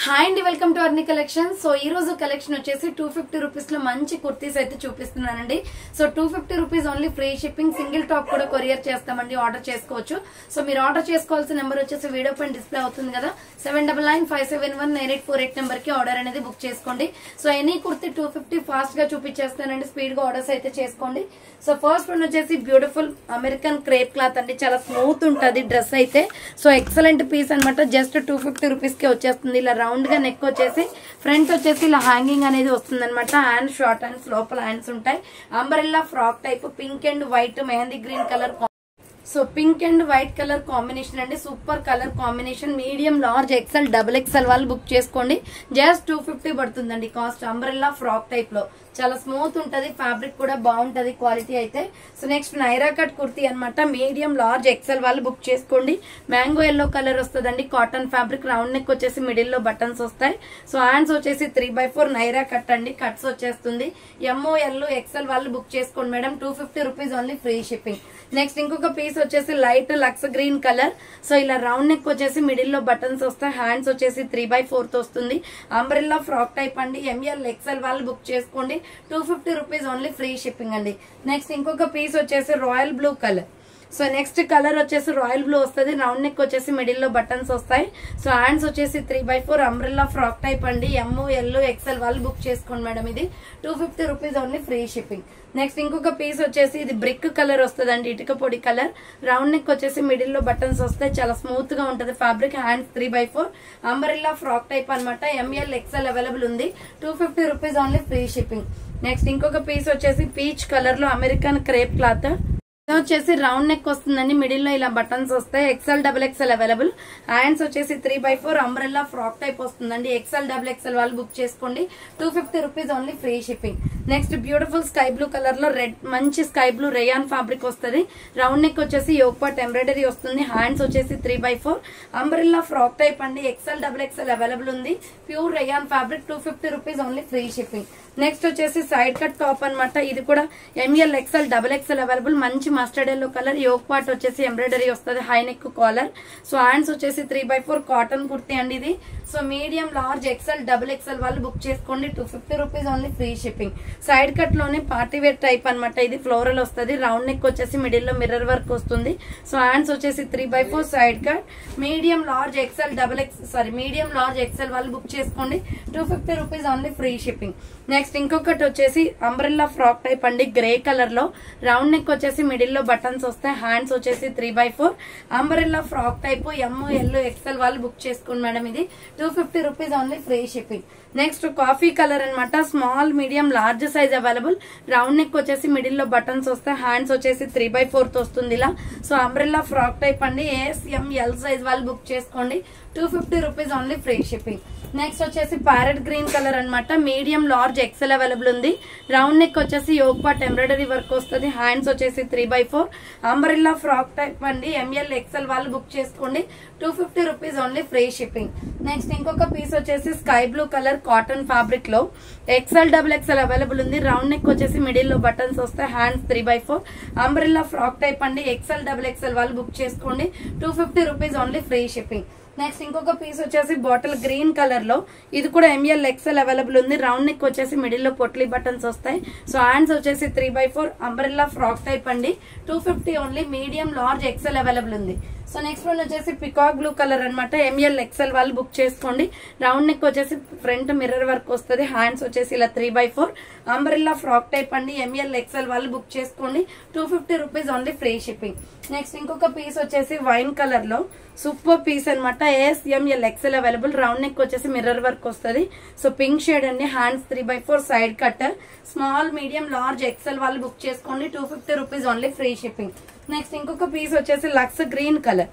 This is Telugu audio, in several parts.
హాయ్ అండి, వెల్కమ్ టు అర్ని కలెక్షన్. సో ఈ రోజు కలెక్షన్ వచ్చేసి 250 రూపీస్ లో మంచి కుర్తీస్ అయితే చూపిస్తున్నానండి. So 250 rupees only, free shipping, single top కూడా కొరియర్ చేస్తామండి. ఆర్డర్ చేసుకోవచ్చు. సో మీరు ఆర్డర్ చేసుకోవాల్సిన నెంబర్ వచ్చేసి వీడియో పైన డిస్ప్లే అవుతుంది కదా, 7995719848 నెంబర్ కి ఆర్డర్ అనేది బుక్ చేసుకోండి. సో ఎనీ కుర్తీ 250 ఫాస్ట్ గా చూపించేస్తానండి, స్పీడ్ గా ఆర్డర్స్ అయితే చేసుకోండి. సో ఫస్ట్ వన్ వచ్చేసి బ్యూటిఫుల్ అమెరికన్ క్రేప్ క్లాత్ అండి, చాలా స్మూత్ ఉంటది డ్రెస్ అయితే. సో ఎక్సలెంట్ పీస్ అనమాట, జస్ట్ 250 రూపీస్ కి వచ్చేస్తుంది. ఇలా రౌండ్ గా నెక్ వచ్చేసి ఫ్రంట్ వచ్చేసి ఇలా హ్యాంగింగ్ అనేది వస్తుంది అనమాట. హ్యాండ్స్ షార్ట్ హ్యాండ్స్, లోపల హ్యాండ్స్ ఉంటాయి. Umbrella frock type, pink and white mehndi green colour. So pink and white colour combination అండి, super colour combination. Medium, large, XL, double XL వాళ్ళు బుక్ చేసుకోండి. జస్ట్ 250 పడుతుందండి కాస్ట్. అంబ్రెల్లా ఫ్రాక్ టైప్ లో చాలా స్మూత్ ఉంటది, ఫ్యాబ్రిక్ కూడా బాగుంటది క్వాలిటీ అయితే. So next Naira cut kurti అనమాట, మీడియం, లార్జ్, ఎక్సెల్ వాళ్ళు బుక్ చేసుకోండి. మ్యాంగో ఎల్లో కలర్ వస్తుందండి, కాటన్ ఫ్యాబ్రిక్, రౌండ్ నెక్ వచ్చేసి మిడిల్ లో బటన్స్ వస్తాయి. సో హ్యాండ్స్ వచ్చేసి 3/4 నైరా కట్ అండి, కట్స్ వచ్చేస్తుంది. MOL ఎక్సెల్ వాళ్ళు బుక్ చేసుకోండి madam. 250 rupees only, free shipping. Next ఇంకొక పీస్ వచ్చేసి light lux green colour. So ఇలా రౌండ్ నెక్ వచ్చేసి మిడిల్ లో బటన్స్ వస్తాయి. హ్యాండ్స్ వచ్చేసి 3/4 వస్తుంది. అంబ్రెల్లా ఫ్రాక్ టైప్ అండి, ML ఎక్సెల్ వాళ్ళు బుక్ చేసుకోండి. 250 రూపీస్ ఓన్లీ, ఫ్రీ షిప్పింగ్ అండి. నెక్స్ట్ ఇంకొక పీస్ వచ్చేసి royal blue colour. So next colour వచ్చేసి రాయల్ బ్లూ వస్తుంది. రౌండ్ నెక్ వచ్చేసి మిడిల్ లో బటన్స్ వస్తాయి. సో హ్యాండ్స్ వచ్చేసి 3/4 అంబ్రెల్లా ఫ్రాక్ టైప్ అండి, MOL ఎక్సెల్ వాళ్ళు బుక్ చేసుకోండి మేడం. ఇది 250 rupees only, free shipping. Next ఇంకొక పీస్ వచ్చేసి ఇది బ్రిక్ కలర్ వస్తుంది అండి, ఇటుక పొడి కలర్. రౌండ్ నెక్ వచ్చేసి మిడిల్ లో బటన్స్ వస్తాయి, చాలా స్మూత్ గా ఉంటది fabric. Hands 3/4 umbrella frock type అనమాట. ML ఎక్సెల్ అవైలబుల్ ఉంది. 250 rupees only, free shipping. Next ఇంకొక పీస్ వచ్చేసి పీచ్ కలర్ లో అమెరికన్ క్రేప్ క్లాత్. వచ్చేసి రౌండ్ నెక్ వస్తుందండి, మిడిల్ లో ఇలా బటన్స్ వస్తాయి. XL, double XL available. Hands వచ్చేసి 3/4 అంబ్రెల్లా ఫ్రాక్ టైప్ వస్తుందండి. ఎక్సెల్, డబుల్ ఎక్సెల్ వాళ్ళు బుక్ చేసుకోండి. 250 rupees only, free shipping. Next beautiful sky blue colour లో రెడ్, మంచి స్కై బ్లూ రేయాన్ ఫ్యాబ్రిక్ వస్తుంది. రౌండ్ నెక్ వచ్చేసి యోక్ పార్ట్ ఎంబ్రాయిడరీ వస్తుంది. హ్యాండ్స్ వచ్చేసి 3/4 అంబ్రెల్లా ఫ్రాక్ టైప్ అండి. ఎక్సెల్, డబుల్ ఎక్సెల్ అవైలబుల్ ఉంది. Pure rayon fabric. 250 rupees only, free shipping. Next వచ్చేసి సైడ్ కట్ టాప్ అనమాట. ఇది కూడా ML XL, double XL available. మంచి mustard yellow colour. Yoke part వచ్చేసి ఎంబ్రాయిడరీ వస్తుంది, high neck collar. So hands వచ్చేసి 3/4 కాటన్ కుర్తీ అండి ఇది. So medium, large, XL, double XL వాళ్ళు బుక్ చేసుకోండి. 250 rupees only, free shipping. Side cut లోనే పార్టీ వేర్ టైప్ అనమాట. ఇది ఫ్లోరల్ వస్తుంది. రౌండ్ నెక్ వచ్చేసి మిడిల్ లో మిర్రర్ వర్క్ వస్తుంది. సో హ్యాండ్స్ వచ్చేసి 3/4 side cut. Medium, large, XL, medium, large, XL వాళ్ళు బుక్ చేసుకోండి. 250 rupees only, free shipping. Next ఇంకొకటి వచ్చేసి అంబ్రెల్లా ఫ్రాక్ టైప్ అండి, గ్రే కలర్ లో. రౌండ్ నెక్ వచ్చేసి మిడిల్ లో బటన్స్ వస్తాయి. హ్యాండ్స్ వచ్చేసి 3/4 umbrella frock type. MOL XL వాళ్ళు బుక్ చేసుకోండి మేడం. ఇది 250 rupees only, free shipping. Next coffee colour అనమాట, small, medium, large size available. Round neck వచ్చేసి మిడిల్ లో బటన్స్ వస్తాయి. హ్యాండ్స్ వచ్చేసి 3/4 వస్తుంది ఇలా. సో అంబ్రెల్లా ఫ్రాక్ టైప్ అండి, ASML సైజ్ వాళ్ళు బుక్ చేసుకోండి. 250 rupees only, free shipping. Next వచ్చేసి ప్యారెట్ గ్రీన్ కలర్ అనమాట, మీడియం, లార్జ్, ఎక్సెల్ అవైలబుల్ ఉంది. రౌండ్ నెక్ వచ్చేసి యోక్ పార్ట్ ఎంబ్రాయిడరీ వర్క్ వస్తుంది. హ్యాండ్స్ వచ్చేసి 3/4 అంబ్రెల్లా ఫ్రాక్ టైప్ అండి, ML ఎక్సెల్ వాళ్ళు బుక్ చేసుకోండి. 250 rupees only, free shipping. Next ఇంకొక పీస్ వచ్చేసి sky blue colour cotton fabric లో ఎక్సెల్, డబుల్ ఎక్సెల్ అవైలబుల్ ఉంది. రౌండ్ నెక్ వచ్చేసి మిడిల్ లో బటన్స్ వస్తాయి. హ్యాండ్స్ 3/4 అంబ్రెల్లా ఫ్రాక్ టైప్ అండి, ఎక్సెల్, డబుల్ ఎక్సెల్ వాళ్ళు బుక్ చేసుకోండి. 250 rupees only, free shipping. Next ఇంకొక పీస్ వచ్చేసి బాటిల్ గ్రీన్ కలర్ లో, ఇది కూడా ML ఎక్సెల్ అవైలబుల్ ఉంది. రౌండ్ నెక్ వచ్చేసి మిడిల్ లో పొట్లీ బటన్స్ వస్తాయి. సో హ్యాండ్స్ వచ్చేసి 3/4 అంబ్రెల్లా ఫ్రాక్ టైప్ అండి. 250 only, medium, large, XL available ఉంది. సో నెక్స్ట్ వన్ వచ్చేసి పికాక్ బ్లూ కలర్ అనమాట, ML ఎక్సెల్ వాళ్ళు బుక్ చేసుకోండి. రౌండ్ నెక్ వచ్చేసి ఫ్రంట్ మిర్రర్ వర్క్ వస్తుంది. హ్యాండ్స్ వచ్చేసి ఇలా 3/4 అంబ్రెల్లా ఫ్రాక్ టైప్ అండి, ML ఎక్సెల్ వాళ్ళు బుక్ చేసుకోండి. 250 rupees only, free shipping. Next ఇంకొక పీస్ వచ్చేసి వైన్ కలర్ లో సూపర్ పీస్ అనమాట, ASML XL available. Round neck వచ్చేసి మిర్రర్ వర్క్ వస్తుంది. సో పింక్ షేడ్ అండి. Hands 3/4 side cut. Small, medium, large, XL వాళ్ళు బుక్ చేసుకోండి. 250 rupees only, free shipping. Next ఇంకొక పీస్ వచ్చేసి లక్స్ గ్రీన్ కలర్.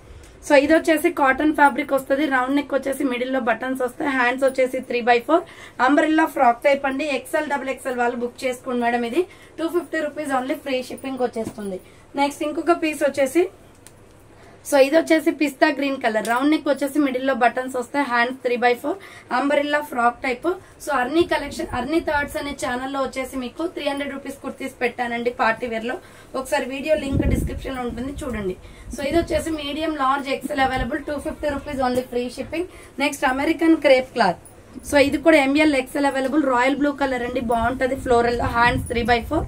సో ఇది వచ్చేసి కాటన్ ఫ్యాబ్రిక్ వస్తుంది. రౌండ్ నెక్ వచ్చేసి మిడిల్ లో బటన్స్ వస్తాయి. హ్యాండ్స్ వచ్చేసి 3/4 అంబ్రెల్లా ఫ్రాక్ టైప్ అండి, ఎక్సెల్, డబుల్ ఎక్సెల్ వాళ్ళు బుక్ చేసుకోండి మేడం. ఇది 250 రూపీస్ ఓన్లీ, ఫ్రీ షిప్పింగ్ వచ్చేస్తుంది. నెక్స్ట్ ఇంకొక పీస్ వచ్చేసి సో ఇది వచ్చేసి పిస్తా గ్రీన్ కలర్, రౌండ్ నెక్ వచ్చేసి మిడిల్ లో బటన్స్ వస్తాయి, hands 3/4 umbrella frock type. So Arni collection, Arni thirds అనే ఛానల్లో వచ్చేసి మీకు 300 రూపీస్ కుర్తీస్ పెట్టానండి పార్టీ వేర్ లో. ఒకసారి వీడియో లింక్ డిస్క్రిప్షన్ లో ఉంటుంది చూడండి. సో ఇది వచ్చేసి medium large XL available, 250 rupees only free shipping. Next American crepe cloth. So ఇది కూడా M L XL available, royal blue colour అండి, బాగుంటది. Floral, hands 3/4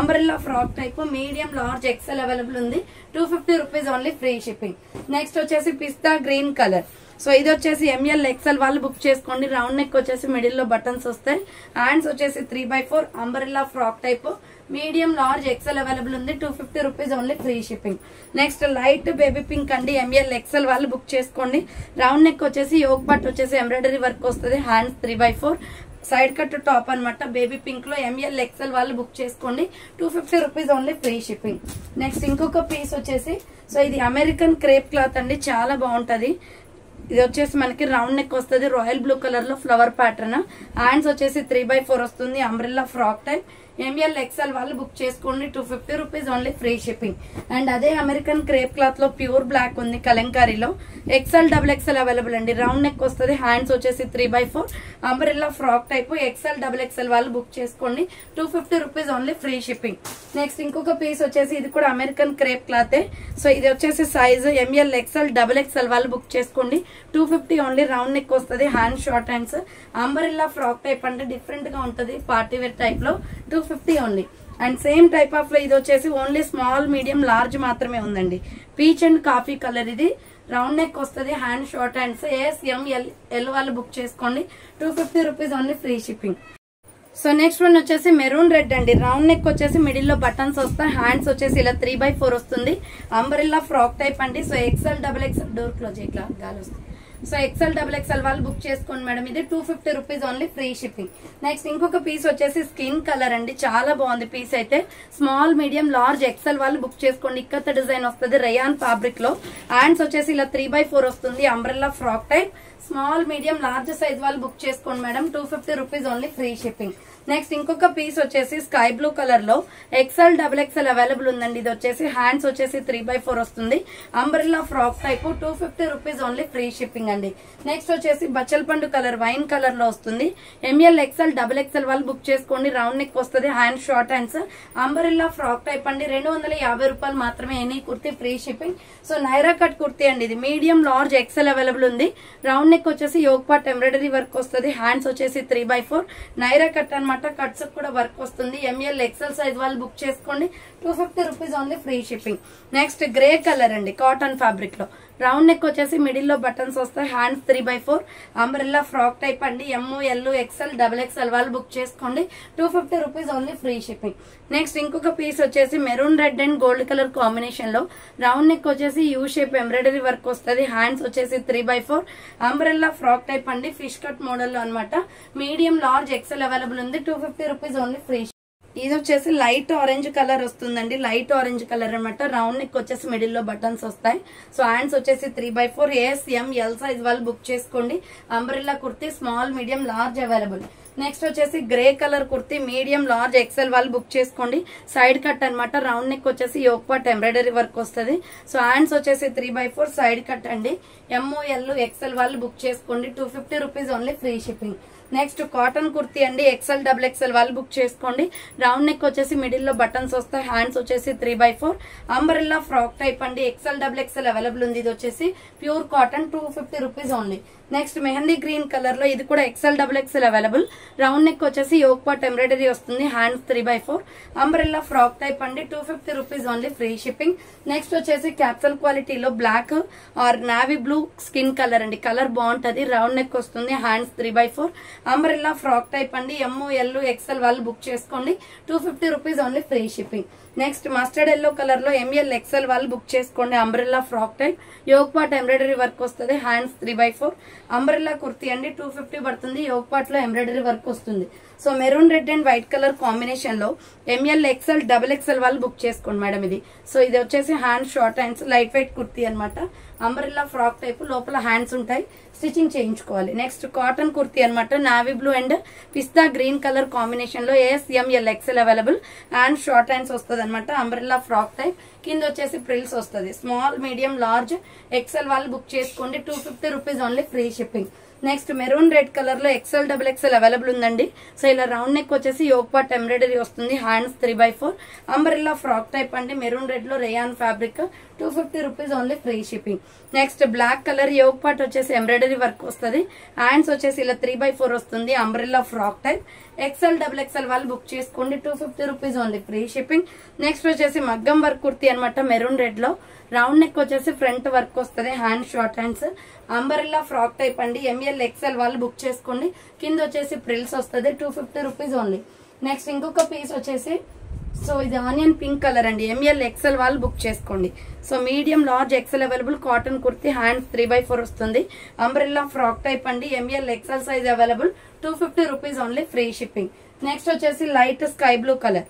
umbrella frock type, medium large XL available ఉంది, 250 rupees only free shipping. Next వచ్చేసి పిస్తా గ్రీన్ కలర్. సో ఇది వచ్చేసి ఎంఎల్ ఎక్సెల్ వాళ్ళు బుక్ చేసుకోండి. రౌండ్ నెక్ వచ్చేసి మిడిల్ లో బటన్స్ వస్తాయి, హ్యాండ్స్ వచ్చేసి 3/4 umbrella frock type, medium large XL available ఉంది, 250 rupees only free shipping. Next light baby pink అండి, ఎంఎల్ ఎక్సెల్ వాళ్ళు బుక్ చేసుకోండి. రౌండ్ నెక్ వచ్చేసి యోగ్ పార్ట్ వచ్చేసి ఎంబ్రాయిడరీ వర్క్ వస్తుంది, హ్యాండ్స్ 3/4 సైడ్ కట్ టాప్ అనమాట, బేబీ పింక్ లో ఎంఎల్ ఎక్సెల్ వాళ్ళు బుక్ చేసుకోండి, 250 rupees only free shipping. Next ఇంకొక పీస్ వచ్చేసి, సో ఇది అమెరికన్ క్రేప్ క్లాత్ అండి, చాలా బాగుంటది. ఇది వచ్చేసి మనకి రౌండ్ నెక్ వస్తుంది, రాయల్ బ్లూ కలర్ లో ఫ్లవర్ ప్యాటర్న్, హ్యాండ్స్ వచ్చేసి 3/4 వస్తుంది, umbrella frock type, M L XL వాళ్ళు బుక్ చేసుకోండి, 250 rupees only free shipping. And అదే అమెరికన్ క్రేప్ క్లాత్ లో ప్యూర్ బ్లాక్ ఉంది కలంకారీలో, ఎక్సెల్ డబుల్ ఎక్సెల్ అవైలబుల్ అండి. రౌండ్ నెక్ వస్తుంది, హ్యాండ్స్ వచ్చేసి 3/4 umbrella frock type, XL double XL వాళ్ళు బుక్ చేసుకోండి, 250 rupees only free shipping. Next ఇంకొక పీస్ వచ్చేసి ఇది కూడా అమెరికన్ క్రేప్ క్లాతే. సో ఇది వచ్చేసి size M L XL double XL వాళ్ళు బుక్ చేసుకోండి, 250 ఓన్లీ. రౌండ్ నెక్ వస్తుంది, hand short hands, umbrella frock type అంటే డిఫరెంట్ గా ఉంటది, పార్టీ వేర్ టైప్ లో, 250 only. And same type of లో ఇది వచ్చేసి ఓన్లీ స్మాల్ మీడియం లార్జ్ మాత్రమే ఉందండి, పీచ్ అండ్ కాఫీ కలర్. ఇది రౌండ్ నెక్ వస్తుంది, హ్యాండ్ షార్ట్ హ్యాండ్స్, ఎల్ వాళ్ళు బుక్ చేసుకోండి, 250 rupees only free shipping. So next one వచ్చేసి మెరూన్ రెడ్ అండి, రౌండ్ నెక్ వచ్చేసి మిడిల్ లో బటన్స్ వస్తాయి, హ్యాండ్స్ వచ్చేసి ఇలా 3/4 వస్తుంది, అంబ్రెల్లా ఫ్రాక్ టైప్ అండి. So XL double XL, door close ఇట్లా గాలి వస్తుంది. సో ఎక్సెల్ డబుల్ ఎక్సెల్ వాళ్ళు బుక్ చేసుకోండి మేడం, ఇది 250 rupees only free shipping. Next ఇంకొక పీస్ వచ్చేసి స్కిన్ కలర్ అండి, చాలా బాగుంది పీస్ అయితే. స్మాల్ మీడియం లార్జ్ ఎక్సెల్ వాళ్ళు బుక్ చేసుకోండి, ఇక్కత డిజైన్ వస్తుంది, రయాన్ ఫ్యాబ్రిక్ లో, హ్యాండ్స్ వచ్చేసి ఇలా 3/4 వస్తుంది, umbrella frock type. Small medium large size వాళ్ళు బుక్ చేసుకోండి madam, 250 rupees only free shipping. Next ఇంకొక పీస్ వచ్చేసి స్కై బ్లూ కలర్ లో ఎక్సెల్ డబుల్ ఎక్సెల్ అవైలబుల్ ఉందండి. ఇది వచ్చేసి హ్యాండ్స్ వచ్చేసి 3/4 వస్తుంది, umbrella frock type, 250 rupees only free shipping అండి. నెక్స్ట్ వచ్చేసి బచ్చల్ పండు కలర్, వైన్ కలర్ లో వస్తుంది, ఎంఎల్ ఎక్సెల్ డబుల్ ఎక్సెల్ వాళ్ళు బుక్ చేసుకోండి. రౌండ్ నెక్ వస్తుంది, hand short hands, umbrella frock type అండి, 250 రూపాయలు మాత్రమే any kurti free shipping. So Naira cut kurti అండి, ఇది మీడియం లార్జ్ ఎక్సెల్ అవైలబుల్ ఉంది. రౌండ్ నెక్ వచ్చేసి యోగ్ పార్ట్ ఎంబ్రాయిడరీ వర్క్ వస్తుంది, హ్యాండ్స్ వచ్చేసి 3/4 నైరా కట్ అనమాట, కట్స్ కూడా వర్క్ వస్తుంది. ఎంఎల్ ఎక్సెల్ సైజ్ వాళ్ళు బుక్ చేసుకోండి, 250 rupees only free shipping. Next grey colour అండి, కాటన్ ఫ్యాబ్రిక్ లో, రౌండ్ నెక్ వచ్చేసి మిడిల్ లో బటన్స్ వస్తాయి, హ్యాండ్స్ 3/4 అంబ్రెల్లా ఫ్రాక్ టైప్ అండి, ఎల్ ఎక్సెల్ డబుల్ ఎక్సెల్ వాళ్ళు బుక్ చేసుకోండి, 250 rupees only free shipping. Next ఇంకొక పీస్ వచ్చేసి maroon red and gold colour combination లో, రౌండ్ నెక్ వచ్చేసి యూ షేప్ ఎంబ్రాయిడరీ వర్క్ వస్తుంది, హ్యాండ్స్ వచ్చేసి 3/4 అంబ్రెల్లా ఫ్రాక్ టైప్ అండి, ఫిష్ కట్ మోడల్ లో అనమాట, మీడియం లార్జ్ ఎక్సెల్ అవైలబుల్ ఉంది, 250 రూపీస్ ఓన్లీ ఫ్రీ. ఇది వచ్చేసి లైట్ ఆరెంజ్ కలర్ వస్తుందండి, లైట్ ఆరెంజ్ కలర్ అనమాట, రౌండ్ నెక్ వచ్చేసి మిడిల్ లో బటన్స్ వస్తాయి. సో హ్యాండ్స్ వచ్చేసి 3/4 ఎల్ సైజ్ వాళ్ళు బుక్ చేసుకోండి, umbrella kurti small medium large available. Next వచ్చేసి grey colour kurti, medium large XL వాళ్ళు బుక్ చేసుకోండి, సైడ్ కట్ అనమాట, రౌండ్ నెక్ వచ్చేసి యోగ్ పార్ట్ ఎంబ్రాయిడరీ వర్క్ వస్తుంది. సో హ్యాండ్స్ వచ్చేసి 3/4 సైడ్ కట్ అండి, ఎల్ ఎక్సెల్ వాళ్ళు బుక్ చేసుకోండి, 250 rupees only free shipping. Next cotton kurti అండి, ఎక్సెల్ డబుల్ ఎక్సెల్ వాళ్ళు బుక్ చేసుకోండి, రౌండ్ నెక్ వచ్చేసి మిడిల్ లో బటన్స్ వస్తాయి, హ్యాండ్స్ వచ్చేసి 3/4 అంబ్రెల్లా ఫ్రాక్ టైప్ అండి, ఎక్సెల్ డబుల్ ఎక్సెల్ అవైలబుల్ ఉంది. ఇది వచ్చేసి pure cotton, 250 rupees only. Next mehndi green colour లో, ఇది కూడా XL double XL available, round neck వచ్చేసి యోగ్ పార్ట్ ఎంబ్రాయిడరీ వస్తుంది, హ్యాండ్స్ 3/4 అంబ్రెల్లా ఫ్రాక్ టైప్ అండి, 250 rupees only free shipping. Next వచ్చేసి క్యాప్సూల్ క్వాలిటీలో black or navy blue skin colour అండి, కలర్ బాగుంటది, రౌండ్ నెక్ వస్తుంది, హ్యాండ్స్ 3/4 అంబ్రెల్లా ఫ్రాక్ టైప్ అండి, ఎల్ ఎక్సెల్ వాళ్ళు బుక్ చేసుకోండి, 250 rupees only free shipping. Next mustard yellow colour లో ఎంఎల్ ఎక్సెల్ వాళ్ళు బుక్ చేసుకోండి, umbrella frock type, yoke part embroidery work వస్తుంది, హ్యాండ్స్ 3/4 అంబ్రెల్లా కుర్తీ అండి, 250 పడుతుంది, యోగ్ పార్ట్ లో ఎంబ్రాయిడరీ వర్క్ వస్తుంది. So maroon red and white colour combination లో ఎంఎల్ ఎక్సెల్ డబుల్ ఎక్సెల్ వాళ్ళు బుక్ చేసుకోండి మేడం ఇది. సో ఇది వచ్చేసి hand short hands, light weight kurti అనమాట, అంబ్రెల్లా ఫ్రాక్ టైప్, లోపల హ్యాండ్స్ ఉంటాయి, స్టిచింగ్ చేయించుకోవాలి. నెక్స్ట్ కాటన్ కుర్తీ అనమాట, navy blue and pista green colour combination లో ASML XL available and short hands వస్తుంది అనమాట. అంబ్రెల్లా ఫ్రాక్ టైప్, కింద వచ్చేసి ప్రిల్స్ వస్తుంది. స్మాల్, మీడియం, లార్జ్, XL వాళ్ళు బుక్ చేసుకోండి. 250 rupees only, free shipping. Next maroon red colour లో XL XXL అవైలబుల్ ఉందండి. సో ఇలా రౌండ్ నెక్ వచ్చేసి యోక్ పార్ట్ ఎంబ్రాయిడరీ వస్తుంది, హ్యాండ్స్ 3/4, అంబ్రెల్లా ఫ్రాక్ టైప్ అండి. మెరూన్ రెడ్ లో rayon fabric, 250 rupees only, free shipping. Next black colour yoke part వచ్చేసి ఎంబ్రాయిడరీ వర్క్ వస్తుంది, హ్యాండ్స్ వచ్చేసి ఇలా 3/4 వస్తుంది, umbrella frock type. XL XXL వాళ్ళు బుక్ చేసుకోండి. 250 rupees only, free shipping. Next వచ్చేసి మగ్గం వర్క్ కుర్తీ అనమాట, మెరూన్ రెడ్ లో రౌండ్ నెక్ వచ్చేసి ఫ్రంట్ వర్క్ వస్తుంది, hand short hands, umbrella frock type అండి. ML XL వాళ్ళు బుక్ చేసుకోండి. కింద వచ్చేసి ప్రిల్స్ వస్తుంది, 250 రూపీస్ ఓన్లీ. నెక్స్ట్ ఇంకొక పీస్ వచ్చేసి సో ఇది ఆనియన్ పింక్ కలర్ అండి, ML XL వాళ్ళు బుక్ చేసుకోండి. So medium, large, XL available, cotton kurti, hands 3/4 వస్తుంది, అంబ్రెల్లా ఫ్రాక్ టైప్ అండి. ML XL సైజ్ available, 250 rupees only, free shipping. Next వచ్చేసి లైట్ స్కై బ్లూ కలర్,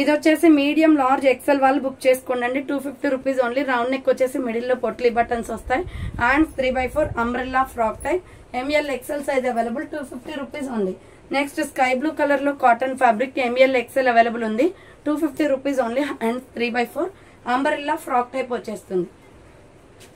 ఇది వచ్చేసి మీడియం, లార్జ్, XL వాళ్ళు బుక్ చేసుకోండి. 250 రూపీస్ ఓన్లీ. రౌండ్ నెక్ వచ్చేసి మిడిల్ లో పొట్లీ బటన్స్ వస్తాయి, hands 3/4, umbrella frock type, ML XL సైజ్ available, 250 rupees only. Next sky blue colour లో cotton fabric, ML XL available ఉంది, 250 rupees only, hands 3/4, umbrella frock type వచ్చేస్తుంది.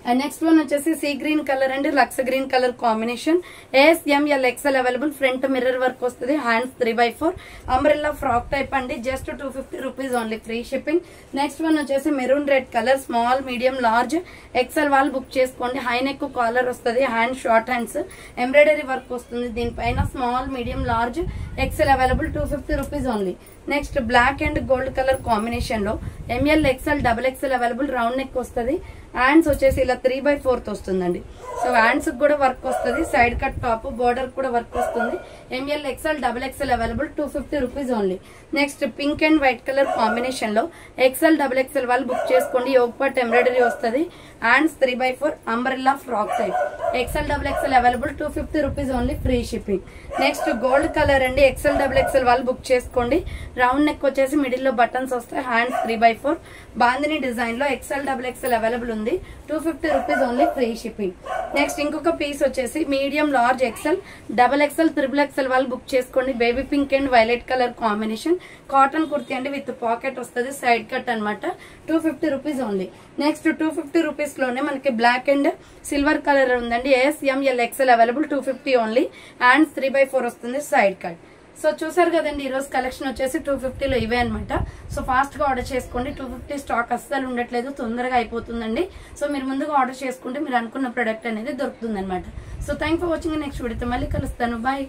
అండ్ నెక్స్ట్ వన్ వచ్చేసి sea green colour and lux green colour combination, ASML XL available, front mirror work వస్తుంది, హ్యాండ్స్ 3/4, అంబ్రెల్లా ఫ్రాక్ టైప్ అండి. Just 250 rupees only, free shipping. Next one వచ్చేసి maroon red colour, small, medium, large, XL వాళ్ళు బుక్ చేసుకోండి. హై నెక్ కాలర్ వస్తుంది, hand short hands, embroidery work వస్తుంది, దీనిపైన small, medium, large, XL available, 250 rupees only. Next black and gold colour combination లో ML XL XXL available, round neck వస్తుంది, హ్యాండ్స్ వచ్చేసి ఇలా 3/4 వస్తుందండి. సో హ్యాండ్స్ కూడా వర్క్ వస్తుంది, సైడ్ కట్ టాప్, బోర్డర్ కూడా వర్క్ వస్తుంది. ML XL XXL available, 250 rupees only. Next pink and white colour combination లో XL XXL వాళ్ళు బుక్ చేసుకోండి. యోక్ పార్ట్ ఎంబ్రాయిడరీ వస్తుంది, hands 3/4, umbrella frock type. XL XXL available, 250 rupees only, free shipping. Next gold colour అండి, XL XXL వాళ్ళు బుక్ చేసుకోండి. రౌండ్ నెక్ వచ్చేసి మిడిల్ లో బటన్స్ వస్తాయి, హ్యాండ్స్ 3/4, బాందిని డిజైన్ లో XL XXL అవైలబుల్ ఉంది, 250 rupees only, free shipping. Next ఇంకొక పీస్ వచ్చేసి medium, large, XL XXL XXL వాళ్ళు బుక్ చేసుకోండి. Baby pink and violet colour combination, cotton kurti అండి, విత్ పాకెట్ వస్తుంది, సైడ్ కట్ అనమాట, 250 రూపీస్ ఓన్లీ. నెక్స్ట్ 250 రూపీస్ లోనే మనకి బ్లాక్ అండ్ సిల్వర్ కలర్ ఉందండి, ASML XL available, 250 only, hands 3/4 వస్తుంది, సైడ్ కట్. సో చూసారు కదండి, ఈ రోజు కలెక్షన్ వచ్చేసి 250 లో ఇవే అనమాట. సో ఫాస్ట్ గా ఆర్డర్ చేసుకోండి. 250 స్టాక్ అస్సలు ఉండట్లేదు, తొందరగా అయిపోతుందండి. సో మీరు ముందుగా ఆర్డర్ చేసుకుంటే మీరు అనుకున్న ప్రొడక్ట్ అనేది దొరుకుతుంది అనమాట. So thank for watching. Next వీడియోతో మళ్ళీ కలుస్తాను. బాయ్.